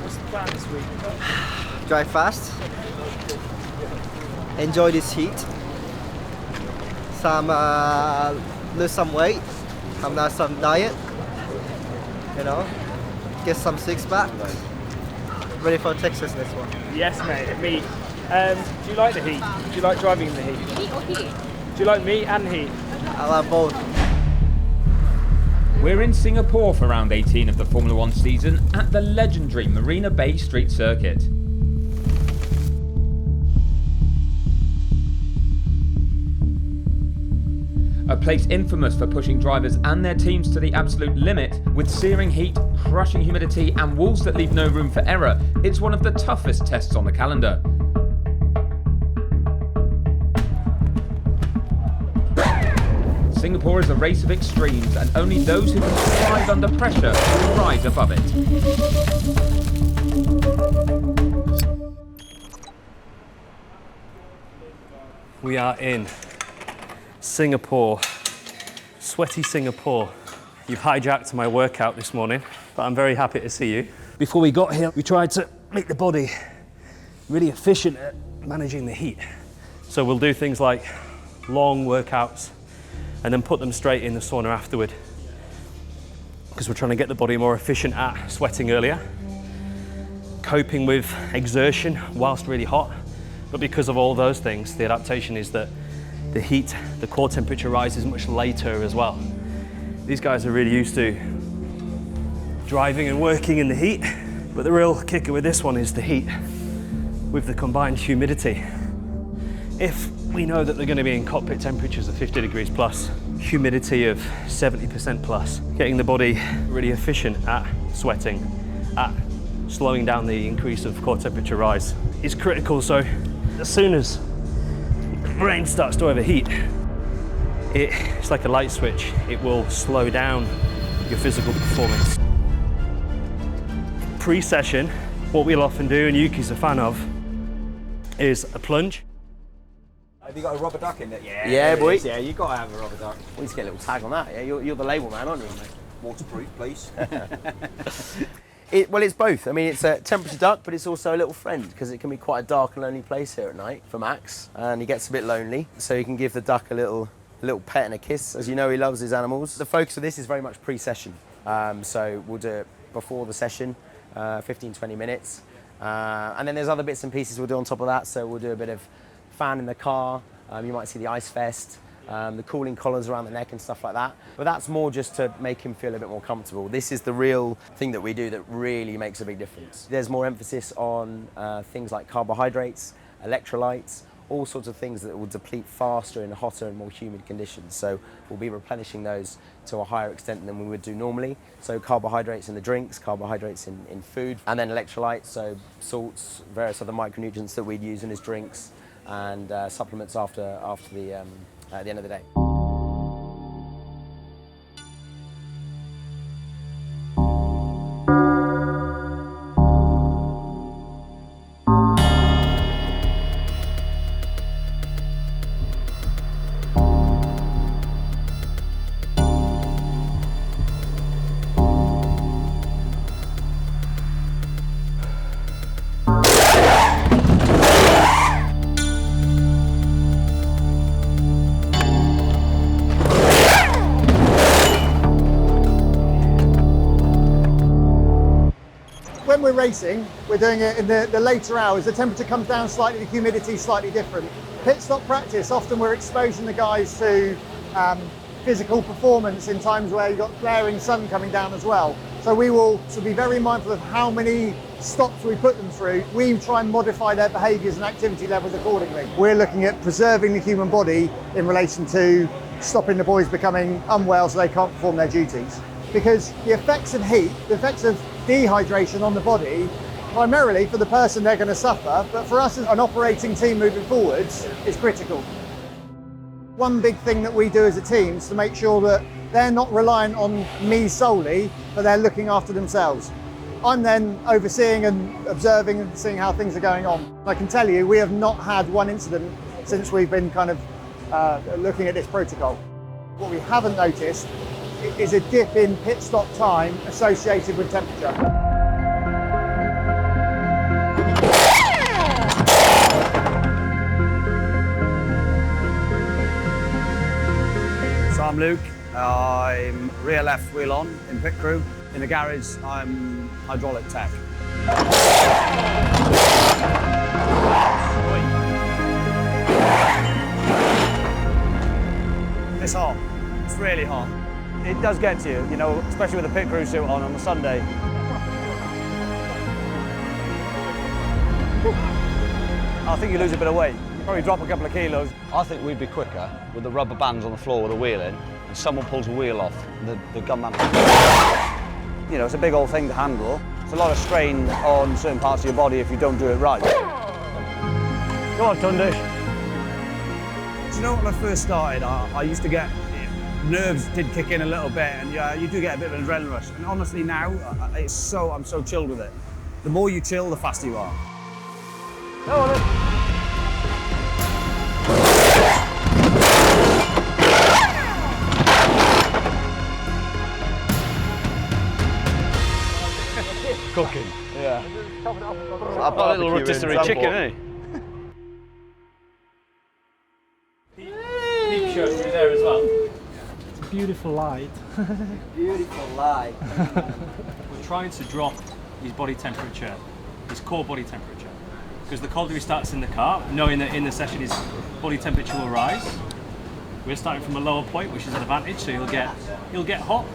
What's the plan this week? Drive fast, enjoy this heat, lose some weight, have some diet, you know, get some six pack. Ready for Texas next one. Yes, mate. Me. Do you like the heat? Do you like driving in the heat? Heat or heat? Do you like me and heat? I love both. We're in Singapore for round 18 of the Formula One season at the legendary Marina Bay Street Circuit. A place infamous for pushing drivers and their teams to the absolute limit, with searing heat, crushing humidity and walls that leave no room for error. It's one of the toughest tests on the calendar. Singapore is a race of extremes, and only those who can thrive under pressure will rise above it. We are in Singapore, sweaty Singapore. You've hijacked my workout this morning, but I'm very happy to see you. Before we got here, we tried to make the body really efficient at managing the heat. So we'll do things like long workouts and then put them straight in the sauna afterward, because we're trying to get the body more efficient at sweating earlier, coping with exertion whilst really hot. But because of all those things, the adaptation is that the heat, the core temperature rises much later as well. These guys are really used to driving and working in the heat, but the real kicker with this one is the heat with the combined humidity. If we know that they're going to be in cockpit temperatures of 50 degrees plus, humidity of 70% plus, getting the body really efficient at sweating, at slowing down the increase of core temperature rise is critical. So as soon as the brain starts to overheat, it's like a light switch. It will slow down your physical performance. Pre-session, what we'll often do, and Yuki's a fan of, is a plunge. Have you got a rubber duck in there? Yeah, boy. Yeah, you got to have a rubber duck. We need to get a little tag on that. Yeah, you're the label man, aren't you? Waterproof, please. Well, it's both. I mean, it's a temperature duck, but it's also a little friend, because it can be quite a dark and lonely place here at night for Max, and he gets a bit lonely. So you can give the duck a little pet and a kiss. As you know, he loves his animals. The focus of this is very much pre-session. So we'll do it before the session, 15, 20 minutes. And then there's other bits and pieces we'll do on top of that. So we'll do a bit of fan in the car. You might see the ice vest, the cooling collars around the neck and stuff like that. But that's more just to make him feel a bit more comfortable. This is the real thing that we do that really makes a big difference. There's more emphasis on things like carbohydrates, electrolytes, all sorts of things that will deplete faster in hotter and more humid conditions. So we'll be replenishing those to a higher extent than we would do normally. So carbohydrates in the drinks, carbohydrates in food, and then electrolytes, so salts, various other micronutrients that we'd use in his drinks, and supplements at the end of the day. When we're racing, we're doing it in the later hours. The temperature comes down slightly, the humidity is slightly different. Pit stop practice, often we're exposing the guys to physical performance in times where you've got glaring sun coming down as well. So we will be very mindful of how many stops we put them through. We try and modify their behaviours and activity levels accordingly. We're looking at preserving the human body in relation to stopping the boys becoming unwell so they can't perform their duties. Because the effects of heat, the effects of dehydration on the body, primarily for the person they're going to suffer, but for us as an operating team moving forwards, is critical. One big thing that we do as a team is to make sure that they're not reliant on me solely, but they're looking after themselves. I'm then overseeing and observing and seeing how things are going on. I can tell you, we have not had one incident since we've been kind of looking at this protocol. What we haven't noticed is a dip in pit stop time associated with temperature. I'm Luke. I'm rear left wheel on in pit crew. In the garage, I'm hydraulic tech. It's hot. It's really hot. It does get to you, you know, especially with a pit crew suit on a Sunday. I think you lose a bit of weight. You probably drop a couple of kilos. I think we'd be quicker with the rubber bands on the floor with a wheel in, and someone pulls a wheel off, the gunman. You know, it's a big old thing to handle. It's a lot of strain on certain parts of your body if you don't do it right. Go on, Tunde. Do you know when I first started, I used to get, nerves did kick in a little bit, and you do get a bit of an adrenaline rush. And honestly now, I'm so chilled with it. The more you chill, the faster you are. Go on then. Cooking. Yeah. A little rotisserie chicken, eh? Heath showed me there as well. It's a beautiful light. Beautiful light. We're trying to drop his body temperature, his core body temperature, because the colder he starts in the car, knowing that in the session his body temperature will rise. We're starting from a lower point, which is an advantage, so he'll get hot,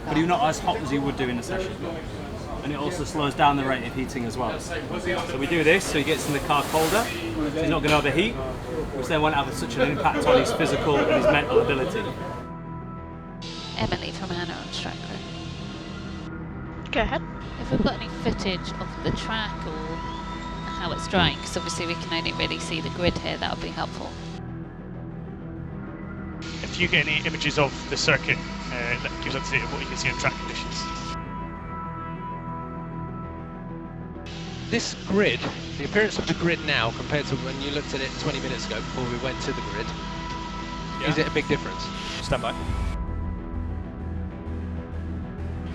but he'll not as hot as he would do in the session. And it also slows down the rate of heating as well. So we do this so he gets in the car colder, so he's not going to overheat, which then won't have such an impact on his physical and his mental ability. Emily from Hannah on track crew. Go ahead. If we've got any footage of the track or how it's drying, because obviously we can only really see the grid here, that would be helpful. If you get any images of the circuit, give us an update of what you can see in track conditions. This grid, the appearance of the grid now compared to when you looked at it 20 minutes ago before we went to the grid, is it a big difference? Stand by.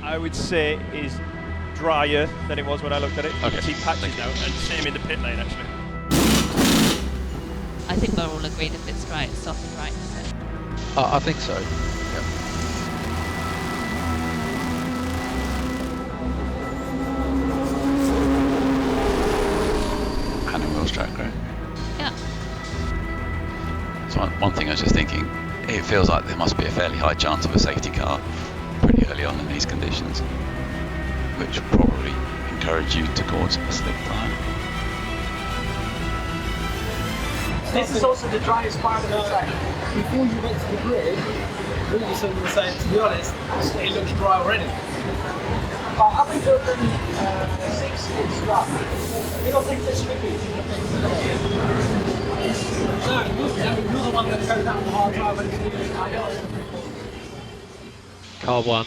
I would say is drier than it was when I looked at it. Okay. You can see patches now, and same in the pit lane actually. I think we're all agreed if it's dry, it's soft, right? So. I think so. Yep. Track, right? Yeah. So one thing I was just thinking, it feels like there must be a fairly high chance of a safety car pretty early on in these conditions, which will probably encourage you towards a slick tyre. This is also the driest part of the track. Before you get to the grid, all of a sudden you're saying, to be honest, it looks dry already. But up until turn 6, it's rough. You don't think this should be? No, you're the one that goes out the hard drive and Car 1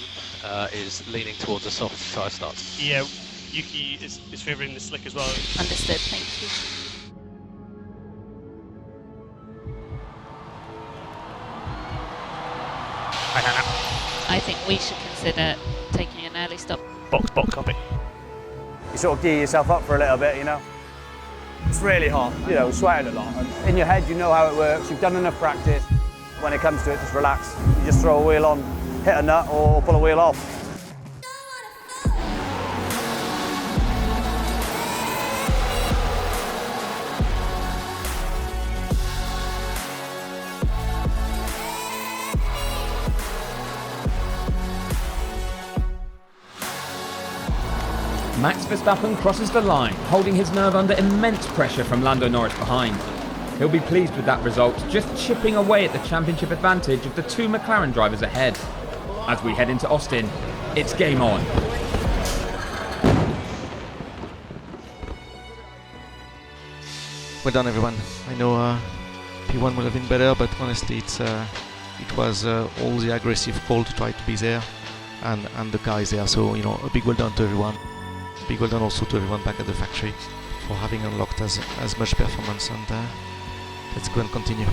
is leaning towards a soft tyre start. Yeah, Yuki is favouring the slick as well. Understood, thank you. Hi, Hannah. I think we should consider taking an early stop. Box, copy. You sort of gear yourself up for a little bit, you know. It's really hot, you know, sweating a lot. And in your head, you know how it works. You've done enough practice. When it comes to it, just relax. You just throw a wheel on, hit a nut, or pull a wheel off. Max Verstappen crosses the line, holding his nerve under immense pressure from Lando Norris behind. He'll be pleased with that result, just chipping away at the championship advantage of the two McLaren drivers ahead. As we head into Austin, it's game on. Well done, everyone. I know P1 would have been better, but honestly, it was all the aggressive call to try to be there, and the car is there. So, you know, a big well done to everyone. Big well done also to everyone back at the factory for having unlocked as much performance, and let's go and continue.